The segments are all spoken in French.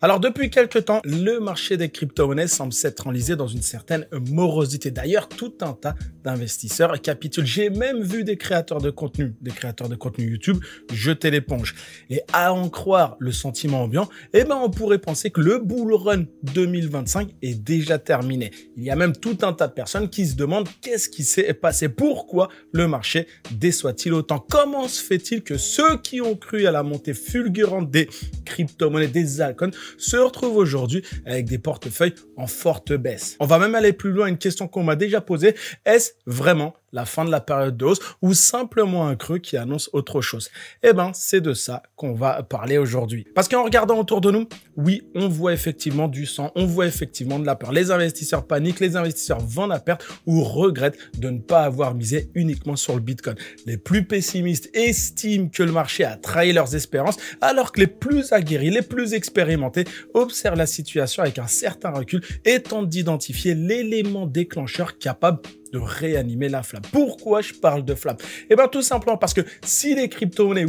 Alors depuis quelques temps, le marché des crypto-monnaies semble s'être enlisé dans une certaine morosité. D'ailleurs, tout un tas d'investisseurs capitulent. J'ai même vu des créateurs de contenu YouTube jeter l'éponge. Et à en croire le sentiment ambiant, on pourrait penser que le bull run 2025 est déjà terminé. Il y a même tout un tas de personnes qui se demandent qu'est-ce qui s'est passé, pourquoi le marché déçoit-il autant, comment se fait-il que ceux qui ont cru à la montée fulgurante des crypto-monnaies, des altcoins, se retrouvent aujourd'hui avec des portefeuilles en forte baisse. On va même aller plus loin, une question qu'on m'a déjà posée, est-ce vraiment la fin de la période de hausse ou simplement un creux qui annonce autre chose? C'est de ça qu'on va parler aujourd'hui. Parce qu'en regardant autour de nous, oui, on voit effectivement du sang, on voit effectivement de la peur. Les investisseurs paniquent, les investisseurs vendent à perte ou regrettent de ne pas avoir misé uniquement sur le Bitcoin. Les plus pessimistes estiment que le marché a trahi leurs espérances, alors que les plus aguerris, les plus expérimentés observent la situation avec un certain recul et tentent d'identifier l'élément déclencheur capable de réanimer la flamme. Pourquoi je parle de flamme? Tout simplement parce que si les crypto-monnaies,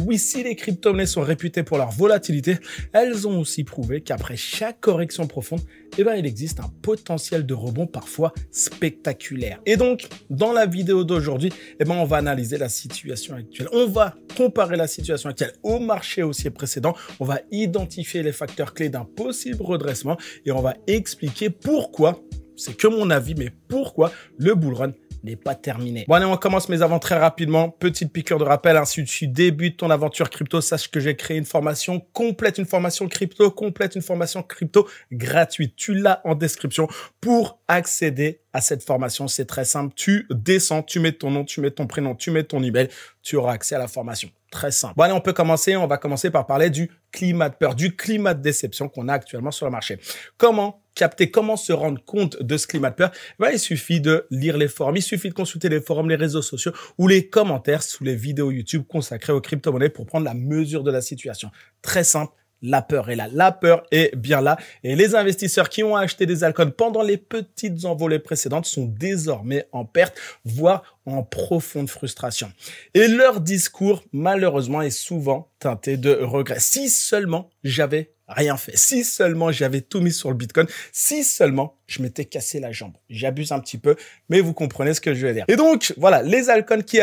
sont réputées pour leur volatilité, elles ont aussi prouvé qu'après chaque correction profonde, il existe un potentiel de rebond parfois spectaculaire. Et donc, dans la vidéo d'aujourd'hui, on va analyser la situation actuelle. On va comparer la situation actuelle au marché haussier précédent. On va identifier les facteurs clés d'un possible redressement et on va expliquer pourquoi, c'est que mon avis, mais pourquoi le bull run n'est pas terminé. Bon allez, on commence mes avant très rapidement. Petite piqûre de rappel, si tu débutes ton aventure crypto, sache que j'ai créé une formation complète, une formation crypto gratuite. Tu l'as en description pour accéder à cette formation. C'est très simple. Tu descends, tu mets ton nom, tu mets ton prénom, tu mets ton email, tu auras accès à la formation. Très simple. Bon allez, on peut commencer. On va commencer par parler du climat de peur, du climat de déception qu'on a actuellement sur le marché. Comment capter, comment se rendre compte de ce climat de peur? Il suffit de lire les forums, il suffit de consulter les forums, les réseaux sociaux ou les commentaires sous les vidéos YouTube consacrées aux crypto-monnaies pour prendre la mesure de la situation. Très simple. La peur est là, la peur est bien là et les investisseurs qui ont acheté des altcoins pendant les petites envolées précédentes sont désormais en perte, voire en profonde frustration. Et leur discours, malheureusement, est souvent teinté de regret. Si seulement j'avais rien fait, si seulement j'avais tout mis sur le Bitcoin, si seulement je m'étais cassé la jambe. J'abuse un petit peu, mais vous comprenez ce que je veux dire. Et donc, voilà, les altcoins qui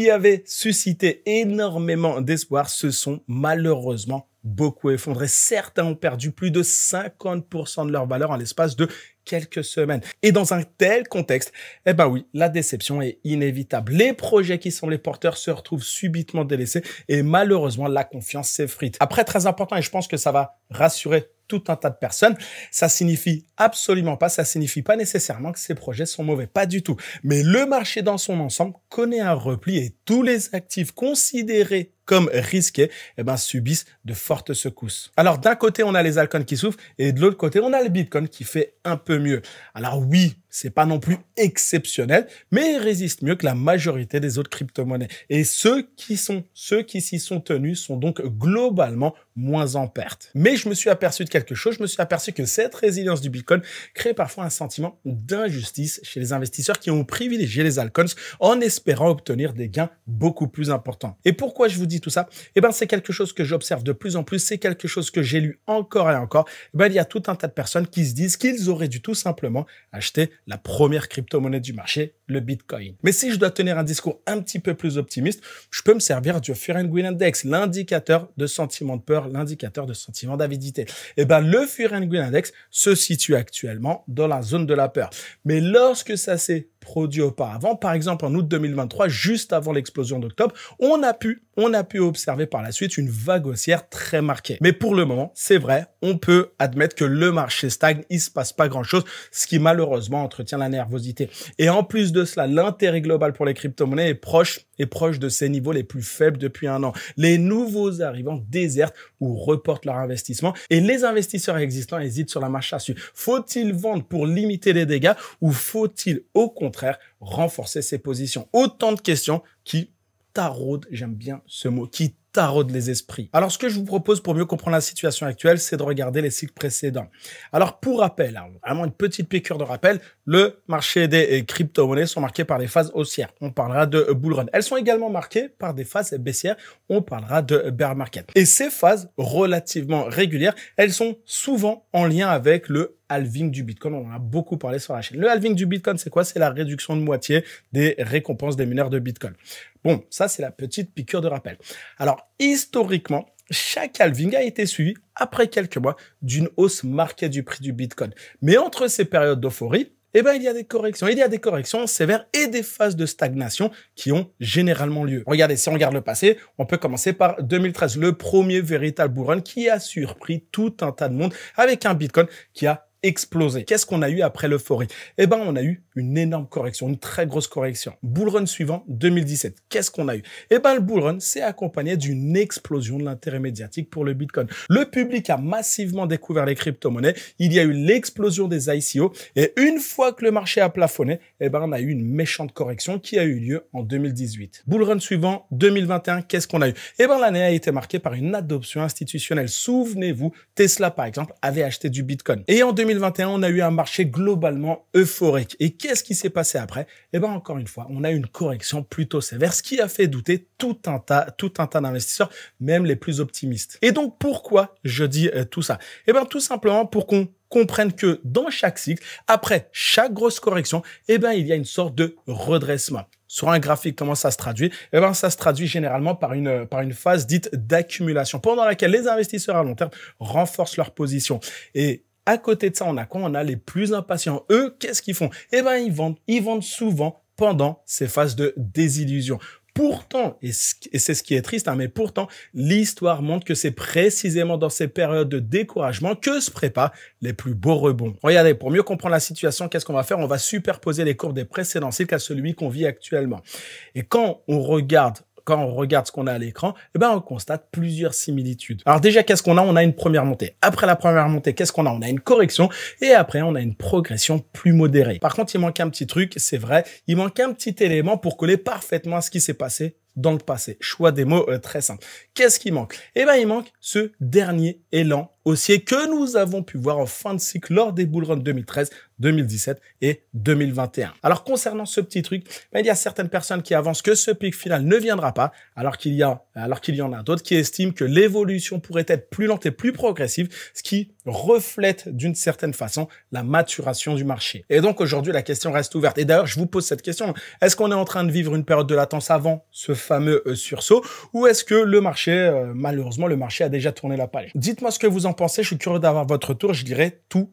avaient suscité énormément d'espoir se sont malheureusement beaucoup effondrés. Certains ont perdu plus de 50% de leur valeur en l'espace de quelques semaines. Et dans un tel contexte, la déception est inévitable. Les projets qui semblaient porteurs se retrouvent subitement délaissés et malheureusement, la confiance s'effrite. Après, très important, et je pense que ça va rassurer tout un tas de personnes, ça signifie pas nécessairement que ces projets sont mauvais, pas du tout. Mais le marché dans son ensemble connaît un repli et tous les actifs considérés comme risqués, subissent de fortes secousses. Alors d'un côté, on a les altcoins qui souffrent et de l'autre côté, on a le Bitcoin qui fait un peu mieux. Alors oui, c'est pas non plus exceptionnel, mais il résiste mieux que la majorité des autres crypto-monnaies. Et ceux qui s'y sont tenus sont donc globalement moins en perte. Mais je me suis aperçu de quelque chose, je me suis aperçu que cette résilience du Bitcoin crée parfois un sentiment d'injustice chez les investisseurs qui ont privilégié les altcoins en espérant obtenir des gains beaucoup plus importants. Et pourquoi je vous dis tout ça? C'est quelque chose que j'observe de plus en plus, c'est quelque chose que j'ai lu encore et encore. Il y a tout un tas de personnes qui se disent qu'ils auraient dû tout simplement acheter la première crypto-monnaie du marché, le Bitcoin. Mais si je dois tenir un discours un petit peu plus optimiste, je peux me servir du Fear and Greed Index, l'indicateur de sentiment de peur, l'indicateur de sentiment d'avidité. Le Fear and Greed Index se situe actuellement dans la zone de la peur. Mais lorsque ça s'est produit auparavant, par exemple en août 2023, juste avant l'explosion d'octobre, on a pu observer par la suite une vague haussière très marquée. Mais pour le moment, c'est vrai, on peut admettre que le marché stagne, il se passe pas grand-chose, ce qui malheureusement entretient la nervosité. Et en plus de cela, l'intérêt global pour les crypto-monnaies est proche de ses niveaux les plus faibles depuis un an. Les nouveaux arrivants désertent ou reportent leur investissement et les investisseurs existants hésitent sur la marche à suivre. Faut-il vendre pour limiter les dégâts ou faut-il au contraire renforcer ses positions? Autant de questions qui taraudent, j'aime bien ce mot, qui taraude les esprits. Alors, ce que je vous propose pour mieux comprendre la situation actuelle, c'est de regarder les cycles précédents. Alors, pour rappel, vraiment une petite piqûre de rappel, le marché des crypto-monnaies sont marqués par des phases haussières. On parlera de bull run. Elles sont également marquées par des phases baissières. On parlera de bear market. Et ces phases relativement régulières, elles sont souvent en lien avec le halving du Bitcoin. On en a beaucoup parlé sur la chaîne. Le halving du Bitcoin, c'est quoi? C'est la réduction de moitié des récompenses des mineurs de Bitcoin. Bon, ça, c'est la petite piqûre de rappel. Alors, historiquement, chaque halving a été suivi, après quelques mois, d'une hausse marquée du prix du Bitcoin. Mais entre ces périodes d'euphorie, eh ben, il y a des corrections. Il y a des corrections sévères et des phases de stagnation qui ont généralement lieu. Regardez, si on regarde le passé, on peut commencer par 2013, le premier véritable bull run qui a surpris tout un tas de monde avec un Bitcoin qui a explosé. Qu'est-ce qu'on a eu après l'euphorie? Eh ben, on a eu une énorme correction, une très grosse correction. Bull run suivant, 2017. Qu'est-ce qu'on a eu? Eh ben, le bull run s'est accompagné d'une explosion de l'intérêt médiatique pour le Bitcoin. Le public a massivement découvert les crypto-monnaies. Il y a eu l'explosion des ICO. Et une fois que le marché a plafonné, eh ben, on a eu une méchante correction qui a eu lieu en 2018. Bull run suivant, 2021. Qu'est-ce qu'on a eu? Eh ben, l'année a été marquée par une adoption institutionnelle. Souvenez-vous, Tesla, par exemple, avait acheté du Bitcoin. Et en 2021, on a eu un marché globalement euphorique. Et qu'est-ce qui s'est passé après? Eh ben, encore une fois, on a eu une correction plutôt sévère, ce qui a fait douter tout un tas d'investisseurs, même les plus optimistes. Et donc, pourquoi je dis tout ça? Eh ben, tout simplement pour qu'on comprenne que dans chaque cycle, après chaque grosse correction, eh ben, il y a une sorte de redressement. Sur un graphique, comment ça se traduit? Eh ben, ça se traduit généralement par une phase dite d'accumulation, pendant laquelle les investisseurs à long terme renforcent leur position. Et à côté de ça, on a quoi? On a les plus impatients. Eux, qu'est-ce qu'ils font? Eh ben, ils vendent souvent pendant ces phases de désillusion. Pourtant, et c'est ce qui est triste, mais pourtant, l'histoire montre que c'est précisément dans ces périodes de découragement que se préparent les plus beaux rebonds. Regardez, pour mieux comprendre la situation, qu'est-ce qu'on va faire? On va superposer les courbes des précédents cycles à celui qu'on vit actuellement. Et quand on regarde ce qu'on a à l'écran, eh ben, on constate plusieurs similitudes. Alors déjà, qu'est-ce qu'on a? On a une première montée. Après la première montée, qu'est-ce qu'on a? On a une correction et après, on a une progression plus modérée. Par contre, il manque un petit truc, c'est vrai, il manque un petit élément pour coller parfaitement à ce qui s'est passé dans le passé. Choix des mots très simple. Qu'est-ce qui manque? Eh ben, il manque ce dernier élan haussier que nous avons pu voir en fin de cycle lors des bull runs 2013, 2017 et 2021. Alors, concernant ce petit truc, ben, il y a certaines personnes qui avancent que ce pic final ne viendra pas, alors qu'il y en a d'autres qui estiment que l'évolution pourrait être plus lente et plus progressive, ce qui reflète d'une certaine façon la maturation du marché. Et donc, aujourd'hui, la question reste ouverte. Et d'ailleurs, je vous pose cette question. Est-ce qu'on est en train de vivre une période de latence avant ce fameux sursaut ou est-ce que le marché, malheureusement, le marché a déjà tourné la page? Dites-moi ce que vous en pensez. Je suis curieux d'avoir votre retour. Je dirai tous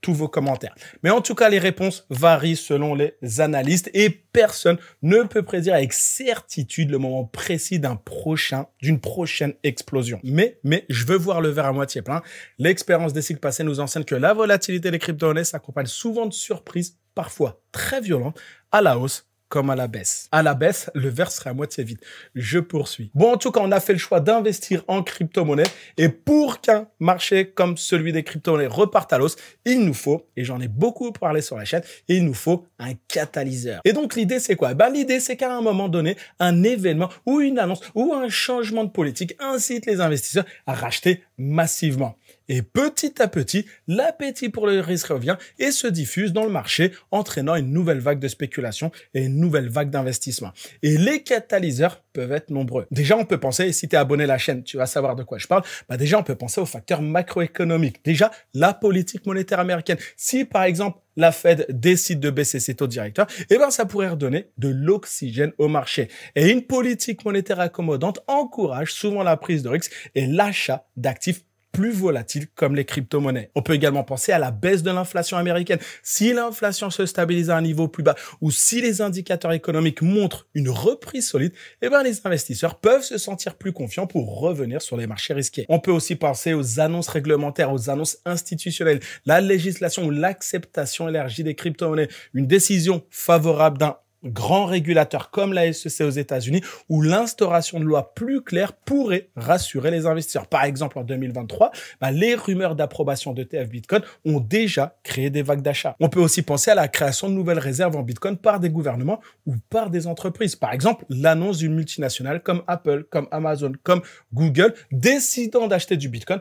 vos commentaires. Mais en tout cas, les réponses varient selon les analystes et personne ne peut prédire avec certitude le moment précis d'une prochaine explosion. Mais je veux voir le verre à moitié plein. L'expérience des cycles passés nous enseigne que la volatilité des crypto-monnaies s'accompagne souvent de surprises, parfois très violentes, à la hausse comme à la baisse. À la baisse, le verre serait à moitié vide. Je poursuis. Bon, en tout cas, on a fait le choix d'investir en crypto-monnaie et pour qu'un marché comme celui des crypto-monnaies reparte à l'hausse, il nous faut, et j'en ai beaucoup parlé sur la chaîne, il nous faut un catalyseur. Et donc, l'idée, c'est quoi? Ben, l'idée, c'est qu'à un moment donné, un événement ou une annonce ou un changement de politique incite les investisseurs à racheter massivement. Et petit à petit, l'appétit pour le risque revient et se diffuse dans le marché, entraînant une nouvelle vague de spéculation et une nouvelle vague d'investissement. Et les catalyseurs peuvent être nombreux. Déjà, on peut penser, si tu es abonné à la chaîne, tu vas savoir de quoi je parle. Bah déjà, on peut penser aux facteurs macroéconomiques. Déjà, la politique monétaire américaine. Si, par exemple, la Fed décide de baisser ses taux directeurs, eh ben, ça pourrait redonner de l'oxygène au marché. Et une politique monétaire accommodante encourage souvent la prise de risque et l'achat d'actifs plus volatiles comme les crypto-monnaies. On peut également penser à la baisse de l'inflation américaine. Si l'inflation se stabilise à un niveau plus bas ou si les indicateurs économiques montrent une reprise solide, eh ben, les investisseurs peuvent se sentir plus confiants pour revenir sur les marchés risqués. On peut aussi penser aux annonces réglementaires, aux annonces institutionnelles, la législation ou l'acceptation élargie des crypto-monnaies, une décision favorable d'un grands régulateurs comme la SEC aux États-Unis ou l'instauration de lois plus claires pourrait rassurer les investisseurs. Par exemple, en 2023, les rumeurs d'approbation d'ETF Bitcoin ont déjà créé des vagues d'achat. On peut aussi penser à la création de nouvelles réserves en Bitcoin par des gouvernements ou par des entreprises. Par exemple, l'annonce d'une multinationale comme Apple, comme Amazon, comme Google, décidant d'acheter du Bitcoin,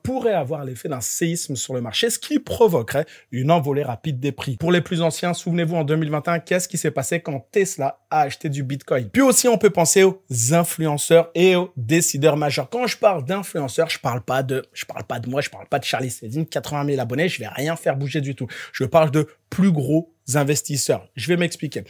pourrait avoir l'effet d'un séisme sur le marché, ce qui provoquerait une envolée rapide des prix. Pour les plus anciens, souvenez-vous, en 2021, qu'est-ce qui s'est passé quand Tesla a acheté du Bitcoin? Puis aussi, on peut penser aux influenceurs et aux décideurs majeurs. Quand je parle d'influenceurs, je parle pas de moi, je parle pas de Charlie Céline, 80 000 abonnés, je vais rien faire bouger du tout. Je parle de plus gros investisseurs. Je vais m'expliquer.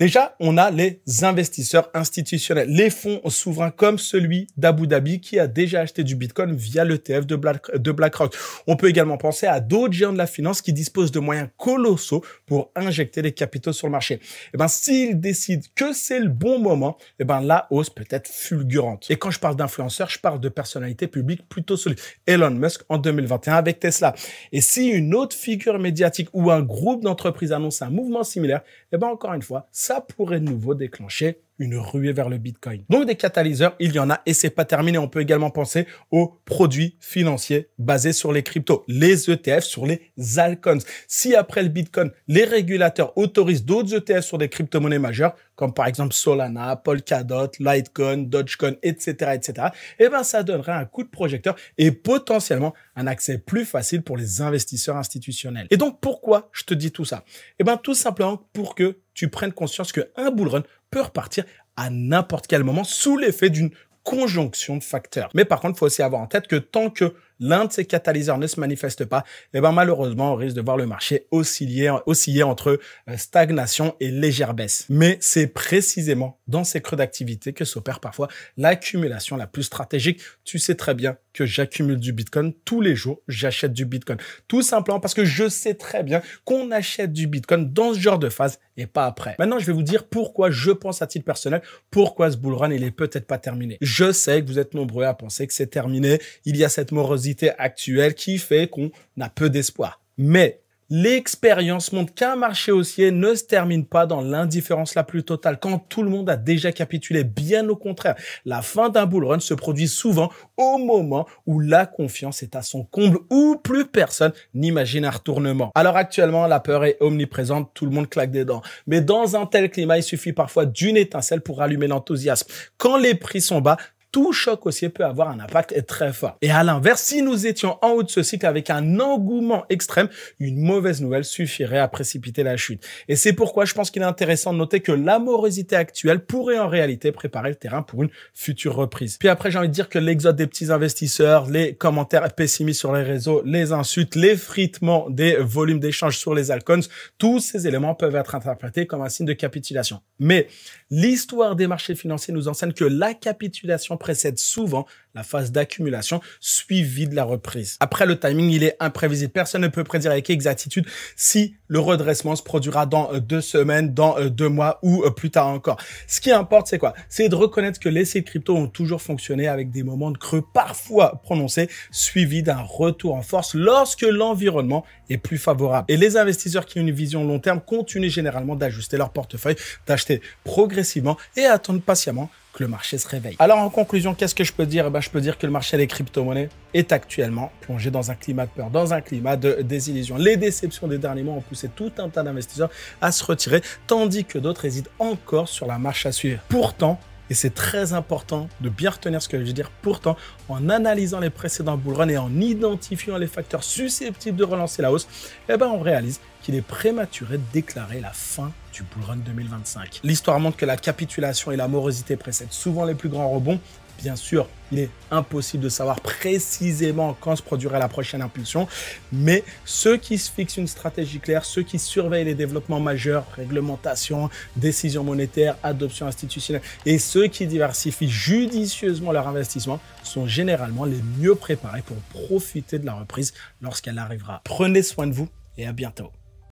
Déjà, on a les investisseurs institutionnels, les fonds souverains comme celui d'Abu Dhabi qui a déjà acheté du Bitcoin via l'ETF de BlackRock. On peut également penser à d'autres géants de la finance qui disposent de moyens colossaux pour injecter des capitaux sur le marché. S'ils décident que c'est le bon moment, la hausse peut être fulgurante. Et quand je parle d'influenceurs, je parle de personnalités publiques plutôt solides. Elon Musk en 2021 avec Tesla. Et si une autre figure médiatique ou un groupe d'entreprises annonce un mouvement similaire, encore une fois, ça pourrait de nouveau déclencher une ruée vers le Bitcoin. Donc des catalyseurs, il y en a et c'est pas terminé. On peut également penser aux produits financiers basés sur les cryptos, les ETF sur les altcoins. Si après le Bitcoin, les régulateurs autorisent d'autres ETF sur des crypto-monnaies majeures, comme par exemple Solana, Polkadot, Litecoin, Dogecoin, etc., ça donnerait un coup de projecteur et potentiellement un accès plus facile pour les investisseurs institutionnels. Et donc, pourquoi je te dis tout ça? Tout simplement pour que tu prennes conscience qu'un bull run peut repartir à n'importe quel moment sous l'effet d'une conjonction de facteurs. Mais par contre, il faut aussi avoir en tête que tant que l'un de ces catalyseurs ne se manifeste pas, malheureusement, on risque de voir le marché osciller entre stagnation et légère baisse. Mais c'est précisément dans ces creux d'activité que s'opère parfois l'accumulation la plus stratégique. Tu sais très bien que j'accumule du Bitcoin tous les jours, j'achète du Bitcoin. Tout simplement parce que je sais très bien qu'on achète du Bitcoin dans ce genre de phase et pas après. Maintenant, je vais vous dire pourquoi je pense à titre personnel, pourquoi ce bull run, il est peut-être pas terminé. Je sais que vous êtes nombreux à penser que c'est terminé. Il y a cette morosité actuelle qui fait qu'on a peu d'espoir. Mais l'expérience montre qu'un marché haussier ne se termine pas dans l'indifférence la plus totale quand tout le monde a déjà capitulé. Bien au contraire, la fin d'un bull run se produit souvent au moment où la confiance est à son comble, où plus personne n'imagine un retournement. Alors actuellement, la peur est omniprésente, tout le monde claque des dents. Mais dans un tel climat, il suffit parfois d'une étincelle pour allumer l'enthousiasme. Quand les prix sont bas, tout choc haussier peut avoir un impact très fort. Et à l'inverse, si nous étions en haut de ce cycle avec un engouement extrême, une mauvaise nouvelle suffirait à précipiter la chute. Et c'est pourquoi je pense qu'il est intéressant de noter que la morosité actuelle pourrait en réalité préparer le terrain pour une future reprise. Puis après, j'ai envie de dire que l'exode des petits investisseurs, les commentaires pessimistes sur les réseaux, les insultes, l'effritement des volumes d'échanges sur les altcoins, tous ces éléments peuvent être interprétés comme un signe de capitulation. Mais l'histoire des marchés financiers nous enseigne que la capitulation précède souvent la phase d'accumulation suivie de la reprise. Après, le timing, il est imprévisible. Personne ne peut prédire avec exactitude si le redressement se produira dans 2 semaines, dans 2 mois ou plus tard encore. Ce qui importe, c'est quoi? C'est de reconnaître que les cycles crypto ont toujours fonctionné avec des moments de creux parfois prononcés, suivis d'un retour en force lorsque l'environnement est plus favorable. Et les investisseurs qui ont une vision long terme continuent généralement d'ajuster leur portefeuille, d'acheter progressivement et attendre patiemment que le marché se réveille. Alors en conclusion, qu'est-ce que je peux dire? Je peux dire que le marché des crypto-monnaies est actuellement plongé dans un climat de peur, dans un climat de désillusion. Les déceptions des derniers mois ont poussé tout un tas d'investisseurs à se retirer, tandis que d'autres hésitent encore sur la marche à suivre. Pourtant, et c'est très important de bien retenir ce que je veux dire, pourtant, en analysant les précédents bull runs et en identifiant les facteurs susceptibles de relancer la hausse, on réalise qu'il est prématuré de déclarer la fin du bull run 2025. L'histoire montre que la capitulation et la morosité précèdent souvent les plus grands rebonds. Bien sûr, il est impossible de savoir précisément quand se produira la prochaine impulsion, mais ceux qui se fixent une stratégie claire, ceux qui surveillent les développements majeurs, réglementation, décisions monétaires, adoption institutionnelle, et ceux qui diversifient judicieusement leur investissement sont généralement les mieux préparés pour profiter de la reprise lorsqu'elle arrivera. Prenez soin de vous et à bientôt.